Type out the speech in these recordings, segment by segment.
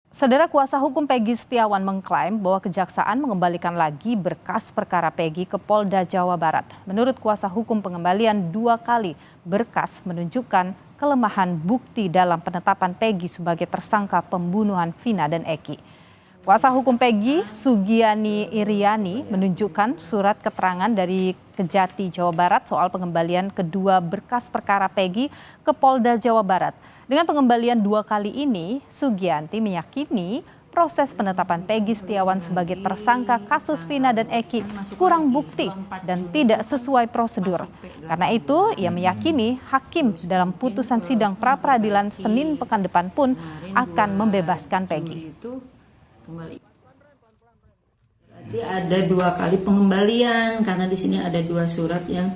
Saudara kuasa hukum Peggy Setiawan mengklaim bahwa kejaksaan mengembalikan lagi berkas perkara Peggy ke Polda Jawa Barat. Menurut kuasa hukum, pengembalian 2 kali berkas menunjukkan kelemahan bukti dalam penetapan Peggy sebagai tersangka pembunuhan Vina dan Eki. Kuasa hukum Peggy, Sugiani Iriani, menunjukkan surat keterangan dari Kejati Jawa Barat soal pengembalian kedua berkas perkara Peggy ke Polda Jawa Barat. Dengan pengembalian 2 kali ini, Sugianti meyakini proses penetapan Peggy Setiawan sebagai tersangka kasus Vina dan Eki kurang bukti dan tidak sesuai prosedur. Karena itu, ia meyakini hakim dalam putusan sidang pra-peradilan Senin pekan depan pun akan membebaskan Peggy. Berarti ada 2 kali pengembalian karena di sini ada 2 surat yang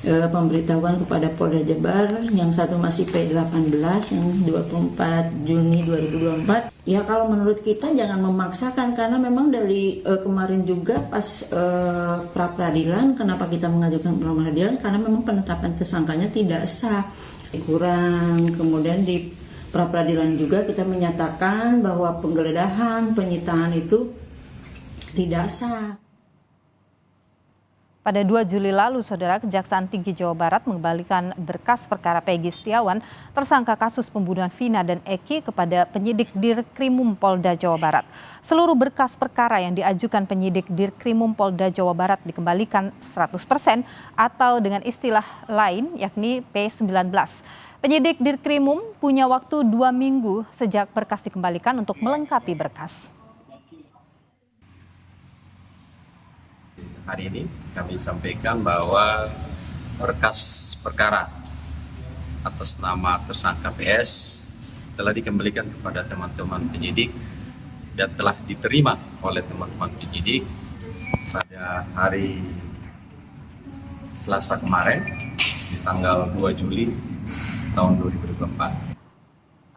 pemberitahuan kepada Polda Jabar, yang satu masih P18 yang 24 Juni 2024. Ya kalau menurut kita jangan memaksakan, karena memang dari kemarin juga pas pra-peradilan, kenapa kita mengajukan pra-peradilan, karena memang penetapan tersangkanya tidak sah, kurang. Kemudian di pra-peradilan juga kita menyatakan bahwa penggeledahan, penyitaan itu tidak sah. Pada 2 Juli lalu, Saudara, Kejaksaan Tinggi Jawa Barat mengembalikan berkas perkara Peggy Setiawan, tersangka kasus pembunuhan Vina dan Eki, kepada penyidik Dirkrimum Polda Jawa Barat. Seluruh berkas perkara yang diajukan penyidik Dirkrimum Polda Jawa Barat dikembalikan 100% atau dengan istilah lain yakni P19. Penyidik Dirkrimum punya waktu 2 minggu sejak berkas dikembalikan untuk melengkapi berkas. Hari ini kami sampaikan bahwa berkas perkara atas nama tersangka PS telah dikembalikan kepada teman-teman penyidik dan telah diterima oleh teman-teman penyidik pada hari Selasa kemarin di tanggal 2 Juli tahun 2024.